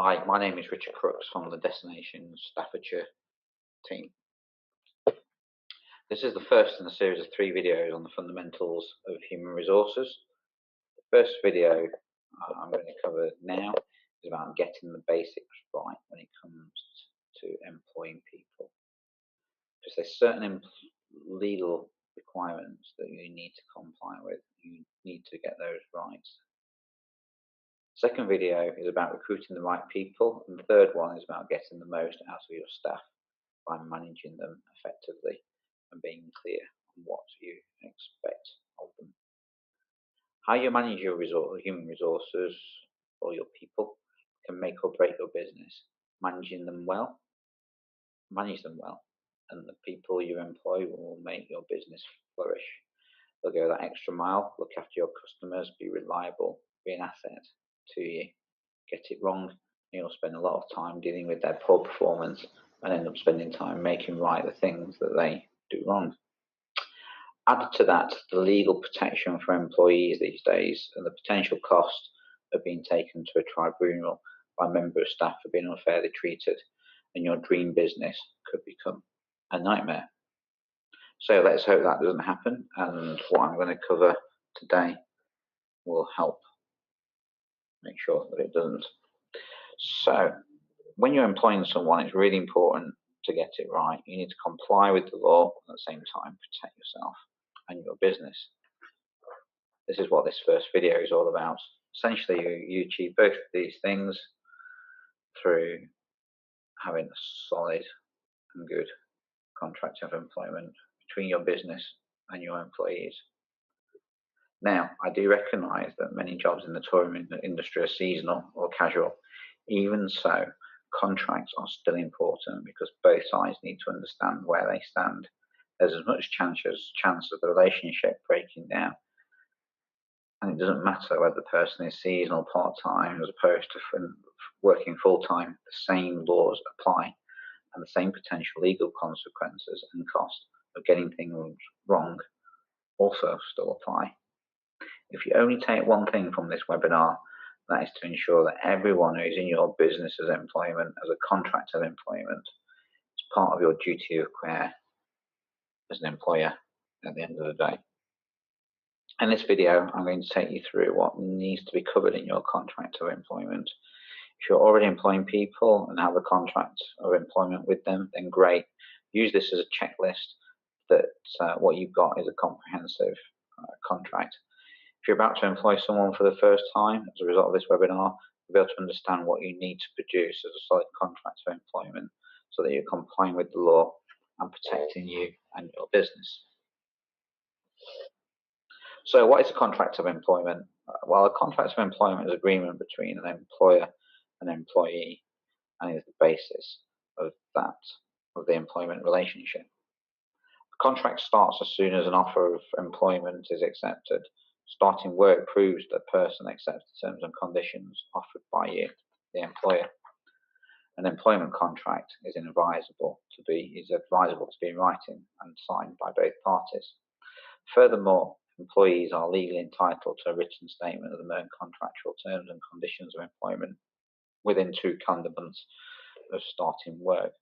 Hi, my name is Richard Crooks from the Destination Staffordshire team. This is the first in a series of 3 videos on the fundamentals of human resources. The first video I'm going to cover now is about getting the basics right when it comes to employing people. Because there's certain legal requirements that you need to comply with. You need to get those right. Second video is about recruiting the right people, and the third one is about getting the most out of your staff by managing them effectively and being clear on what you expect of them. How you manage your human resources or your people can make or break your business. Manage them well, and the people you employ will make your business flourish. They'll go that extra mile, look after your customers, be reliable, be an asset to you. Get it wrong, you'll spend a lot of time dealing with their poor performance and end up spending time making right the things that they do wrong. Add to that the legal protection for employees these days and the potential cost of being taken to a tribunal by a member of staff for being unfairly treated, and your dream business could become a nightmare. So let's hope that doesn't happen, and what I'm going to cover today will help make sure that it doesn't. So when you're employing someone, it's really important to get it right. You need to comply with the law and at the same time protect yourself and your business. This is what this first video is all about. Essentially, you achieve both of these things through having a solid and good contract of employment between your business and your employees. Now, I do recognise that many jobs in the tourism industry are seasonal or casual. Even so, contracts are still important because both sides need to understand where they stand. There's as much chance of the relationship breaking down, and it doesn't matter whether the person is seasonal, part-time, as opposed to working full-time. The same laws apply, and the same potential legal consequences and cost of getting things wrong also still apply. If you only take one thing from this webinar, that is to ensure that everyone who is in your business as employment, as a contract of employment, is part of your duty of care as an employer at the end of the day. In this video, I'm going to take you through what needs to be covered in your contract of employment. If you're already employing people and have a contract of employment with them, then great. Use this as a checklist that what you've got is a comprehensive contract. If you're about to employ someone for the first time as a result of this webinar, you'll be able to understand what you need to produce as a solid contract of employment so that you're complying with the law and protecting you and your business. So what is a contract of employment? Well, a contract of employment is an agreement between an employer and employee, and is the basis of the employment relationship. The contract starts as soon as an offer of employment is accepted. Starting work proves that the person accepts the terms and conditions offered by you, the employer. An employment contract is advisable to be in writing and signed by both parties. Furthermore, employees are legally entitled to a written statement of the non-contractual terms and conditions of employment within 2 calendar months of starting work.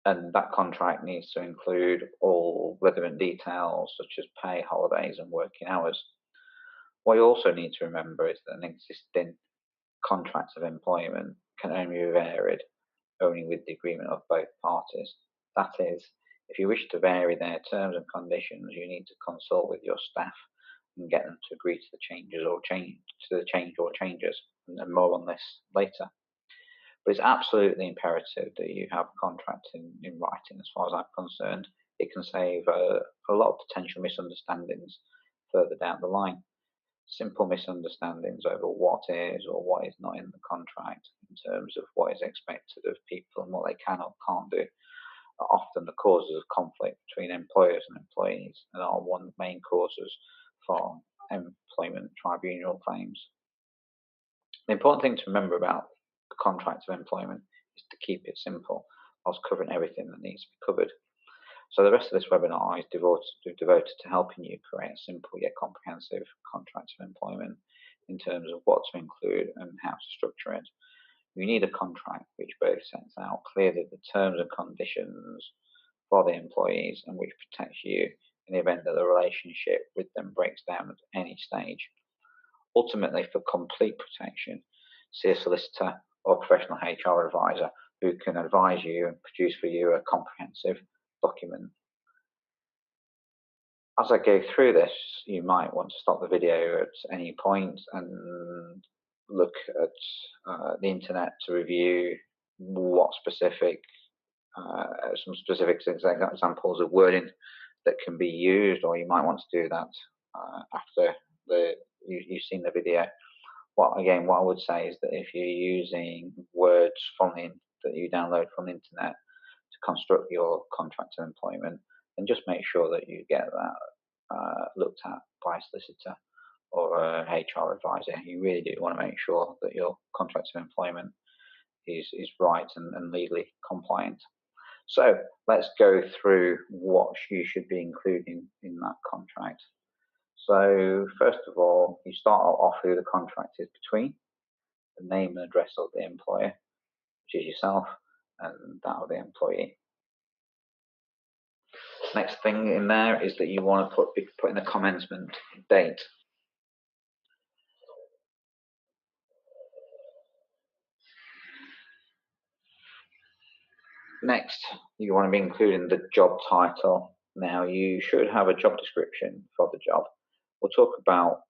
And that contract needs to include all relevant details such as pay, holidays, and working hours. What you also need to remember is that an existing contract of employment can only be varied only with the agreement of both parties. That is, if you wish to vary their terms and conditions, you need to consult with your staff and get them to agree to the changes or changes, and more on this later. But it's absolutely imperative that you have a contract in writing as far as I'm concerned. It can save a lot of potential misunderstandings further down the line. Simple misunderstandings over what is or what is not in the contract in terms of what is expected of people and what they can or can't do are often the causes of conflict between employers and employees, and are one of the main causes for employment tribunal claims. The important thing to remember about the contract of employment is to keep it simple whilst covering everything that needs to be covered. So the rest of this webinar is devoted to helping you create a simple yet comprehensive contract of employment in terms of what to include and how to structure it. You need a contract which both sets out clearly the terms and conditions for the employees and which protects you in the event that the relationship with them breaks down at any stage. Ultimately, for complete protection, see a solicitor or professional HR advisor who can advise you and produce for you a comprehensive document. As I go through this, you might want to stop the video at any point and look at the internet to review what specific, some specific examples of wording that can be used, or you might want to do that after you've seen the video. What I would say is that if you're using words that you download from the internet to construct your contract of employment, then just make sure that you get that looked at by a solicitor or a HR advisor. You really do want to make sure that your contract of employment is right and legally compliant. So let's go through what you should be including in that contract. So first of all, you start off who the contract is between, the name and address of the employer, which is yourself, and that of the employee. Next thing in there is that you want to put in the commencement date. Next, you want to be including the job title. Now, you should have a job description for the job. We'll talk about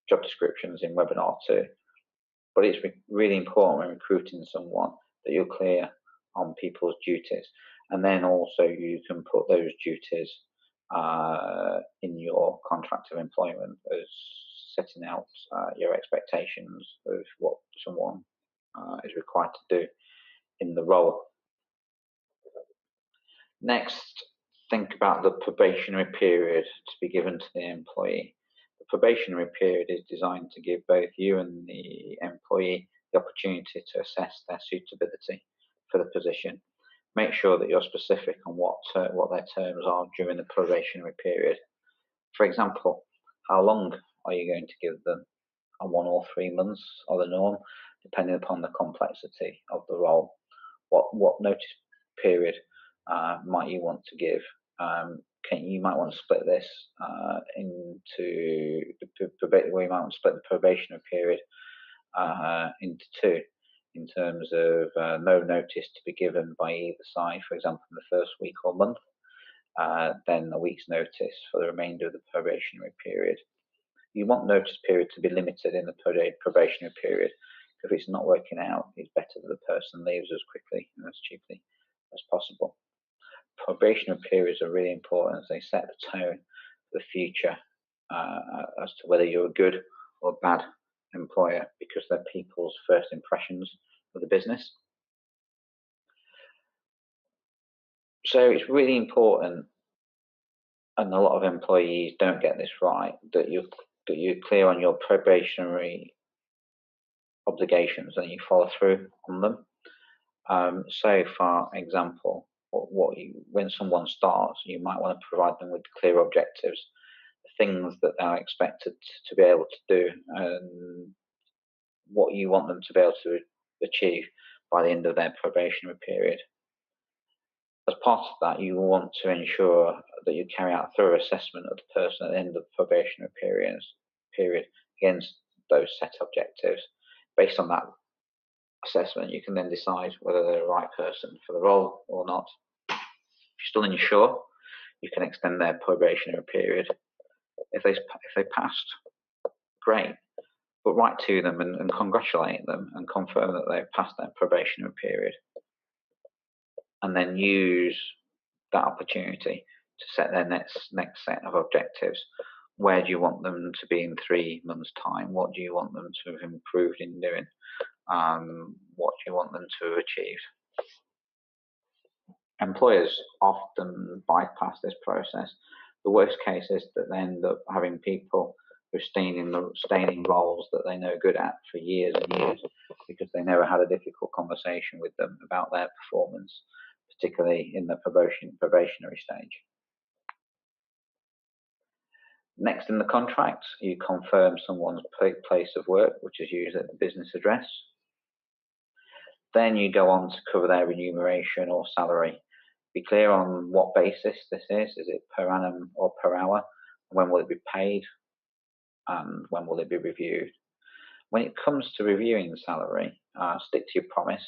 job descriptions in webinar 2, but it's really important when recruiting someone that you're clear on people's duties, and then also you can put those duties in your contract of employment as setting out your expectations of what someone is required to do in the role. Next, think about the probationary period to be given to the employee. The probationary period is designed to give both you and the employee the opportunity to assess their suitability for the position. Make sure that you're specific on what their terms are during the probationary period. For example, how long are you going to give them? 1 or 3 months are the norm, depending upon the complexity of the role. What notice period might you want to give? You might want to split this into you might want to split the probationary period into 2, in terms of no notice to be given by either side, for example, in the first week or month, then a week's notice for the remainder of the probationary period. You want notice period to be limited in the probationary period. If it's not working out, it's better that the person leaves as quickly and as cheaply as possible. Probationary periods are really important as they set the tone for the future as to whether you're a good or bad employer, because they're people's first impressions of the business. So it's really important, and a lot of employees don't get this right, that you're clear on your probationary obligations and you follow through on them. So, for example, when someone starts, you might want to provide them with clear objectives, things that they're expected to be able to do, and what you want them to be able to achieve by the end of their probationary period. As part of that, you want to ensure that you carry out a thorough assessment of the person at the end of the probationary period against those set objectives. Based on that assessment, you can then decide whether they're the right person for the role or not. If you're still unsure, you can extend their probationary period. If they passed, great, but write to them and congratulate them and confirm that they've passed their probationary period, and then use that opportunity to set their next set of objectives. Where do you want them to be in 3 months' time? What do you want them to have improved in doing? What do you want them to have achieved? Employers often bypass this process. The worst case is that they end up having people who are staying in roles that they know good at for years and years, because they never had a difficult conversation with them about their performance, particularly in the probationary stage. Next, in the contract, you confirm someone's place of work, which is usually the business address. Then you go on to cover their remuneration or salary. Be clear on what basis this is. Is it per annum or per hour? When will it be paid? And when will it be reviewed? When it comes to reviewing salary, stick to your promise.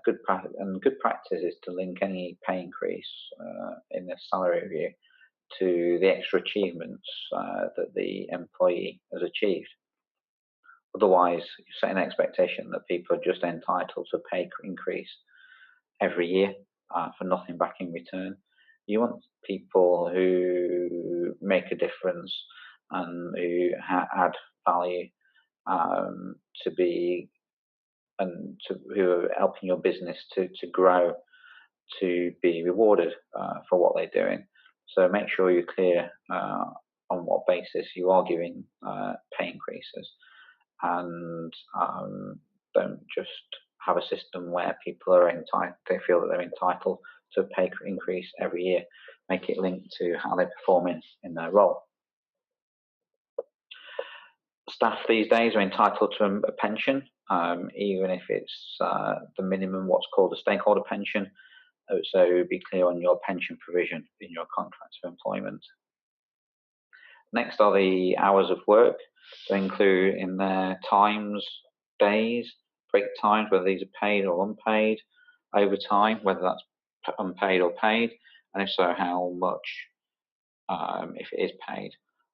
Good practice is to link any pay increase in the salary review to the extra achievements that the employee has achieved. Otherwise, you set an expectation that people are just entitled to a pay increase every year for nothing back in return. You want people who make a difference and who add value to be who are helping your business to grow, to be rewarded for what they're doing. So make sure you're clear on what basis you are giving pay increases, and don't just have a system where people are entitled, they feel that they're entitled to a pay increase every year. Make it linked to how they're performing in their role. Staff these days are entitled to a pension, even if it's the minimum, what's called a stakeholder pension. So be clear on your pension provision in your contracts of employment. Next are the hours of work. So include in their times, days, break times, whether these are paid or unpaid, overtime, whether that's unpaid or paid, and if so, how much, if it is paid,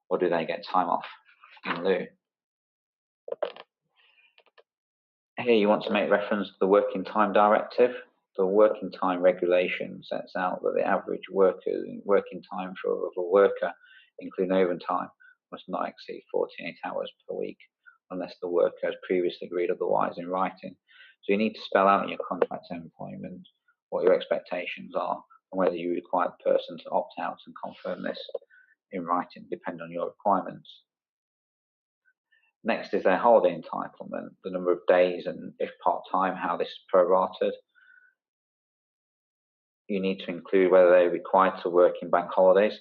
or do they get time off in lieu. Here you want to make reference to the Working Time Directive. The Working Time Regulation sets out that the average working time for a worker, including overtime, must not exceed 48 hours per week, unless the worker has previously agreed otherwise in writing. So you need to spell out in your contract of employment what your expectations are and whether you require the person to opt out and confirm this in writing, depending on your requirements. Next is their holiday entitlement, the number of days and, if part-time, how this is prorated. You need to include whether they're required to work in bank holidays,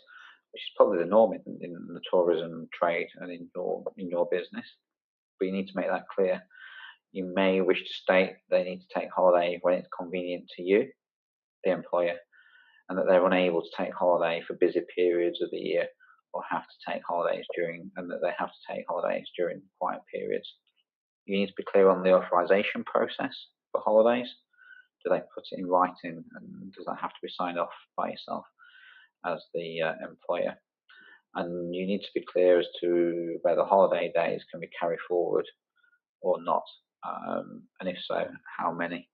which is probably the norm in the tourism trade and in your business. But you need to make that clear. You may wish to state they need to take holiday when it's convenient to you, the employer, and that they're unable to take holiday for busy periods of the year, or have to take holidays during quiet periods. You need to be clear on the authorization process for holidays. Do they put it in writing, and does that have to be signed off by yourself as the employer? And you need to be clear as to whether holiday days can be carried forward or not, and if so, how many.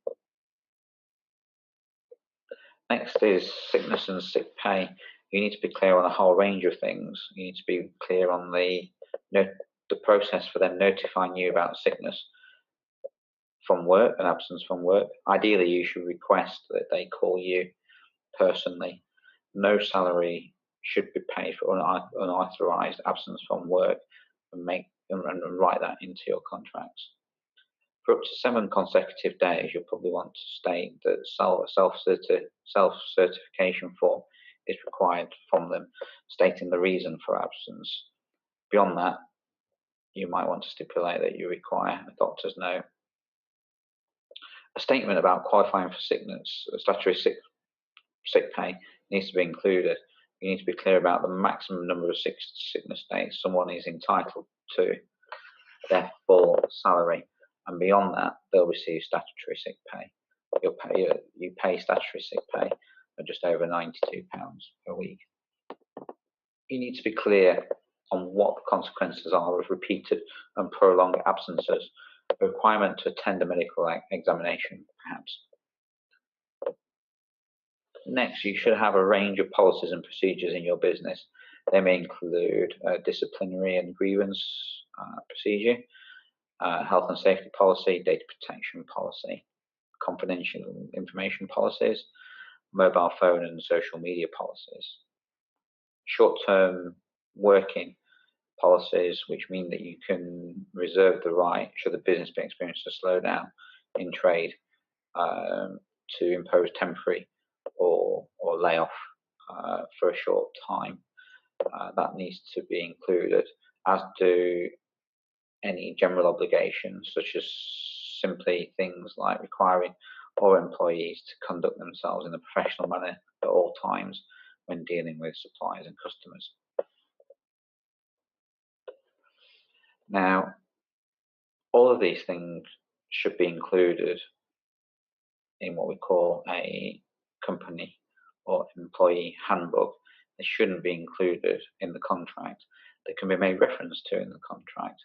Next is sickness and sick pay. You need to be clear on a whole range of things. You need to be clear on the process for them notifying you about sickness from work and absence from work. Ideally, you should request that they call you personally. No salary should be paid for unauthorized absence from work, and write that into your contracts. For up to 7 consecutive days, you'll probably want to state that self-certification form is required from them, stating the reason for absence. Beyond that, you might want to stipulate that you require a doctor's note. A statement about qualifying for sickness, statutory sick pay, needs to be included. You need to be clear about the maximum number of sickness days someone is entitled to, their full salary, and beyond that, they'll receive statutory sick pay. You pay statutory sick pay at just over £92 per week. You need to be clear on what the consequences are of repeated and prolonged absences, a requirement to attend a medical examination, perhaps. Next, you should have a range of policies and procedures in your business. They may include disciplinary and grievance procedure, health and safety policy, data protection policy, confidential information policies, mobile phone and social media policies, short-term working policies, which mean that you can reserve the right, should the business be experiencing a slowdown in trade, to impose temporary or layoff for a short time. That needs to be included, as do any general obligations such as simply things like requiring all employees to conduct themselves in a professional manner at all times when dealing with suppliers and customers. Now, all of these things should be included in what we call a company or employee handbook. They shouldn't be included in the contract. They can be made reference to in the contract,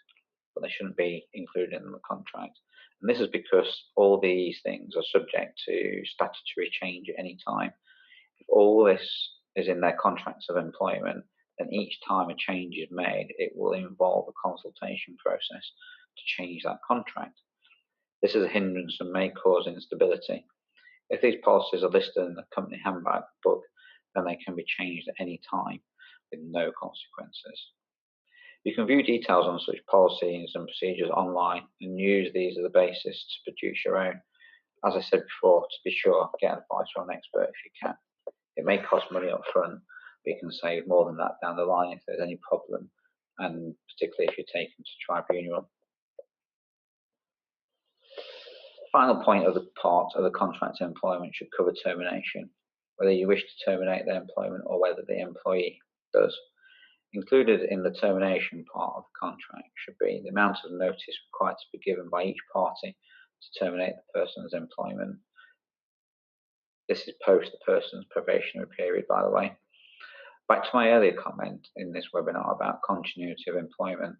but they shouldn't be included in the contract. And this is because all these things are subject to statutory change at any time. If all this is in their contracts of employment, then each time a change is made, it will involve a consultation process to change that contract. This is a hindrance and may cause instability. If these policies are listed in the company handbook, then they can be changed at any time with no consequences. You can view details on such policies and procedures online and use these as a basis to produce your own. As I said before, to be sure, get advice from an expert if you can. It may cost money up front, but you can save more than that down the line if there's any problem, and particularly if you're taken to tribunal. Final point of the part of the contract of employment should cover termination, whether you wish to terminate their employment or whether the employee does. Included in the termination part of the contract should be the amount of notice required to be given by each party to terminate the person's employment. This is post the person's probationary period, by the way. Back to my earlier comment in this webinar about continuity of employment.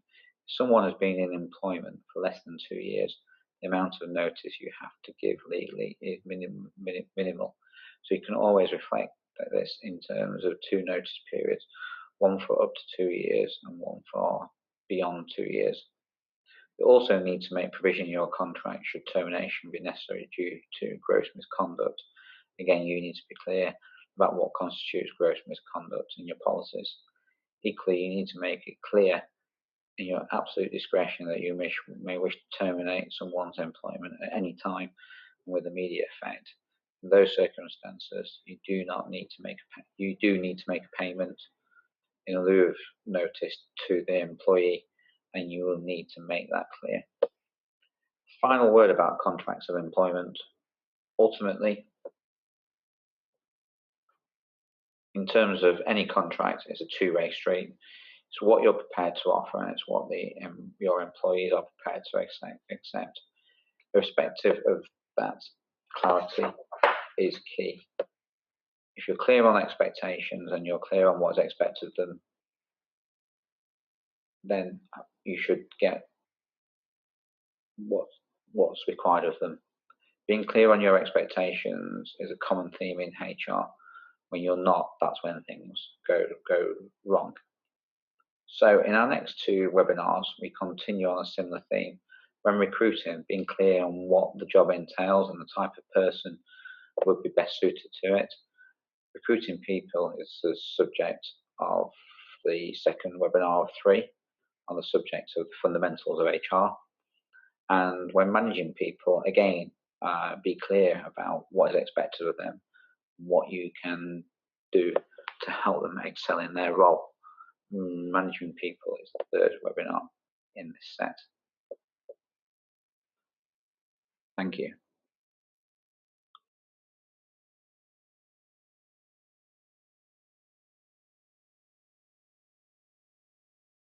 If someone has been in employment for less than 2 years, the amount of notice you have to give legally is minimal. So you can always reflect this in terms of 2 notice periods, one for up to 2 years and one for beyond 2 years. You also need to make provision in your contract should termination be necessary due to gross misconduct. Again, you need to be clear about what constitutes gross misconduct in your policies. Equally, you need to make it clear in your absolute discretion that you may wish to terminate someone's employment at any time and with immediate effect. In those circumstances, you do need to make a payment in lieu of notice to the employee, and you will need to make that clear. Final word about contracts of employment. Ultimately, in terms of any contract, it's a two-way street. It's what you're prepared to offer, and it's what your employees are prepared to accept. Irrespective of that, clarity is key. If you're clear on expectations and you're clear on what is expected of them, then you should get what's required of them. Being clear on your expectations is a common theme in HR. When you're not, that's when things go wrong. So in our next 2 webinars, we continue on a similar theme. When recruiting, being clear on what the job entails and the type of person would be best suited to it. Recruiting people is the subject of the second webinar of 3 on the subject of the fundamentals of HR. And when managing people, again, be clear about what is expected of them, what you can do to help them excel in their role. Managing people is the 3rd webinar in this set.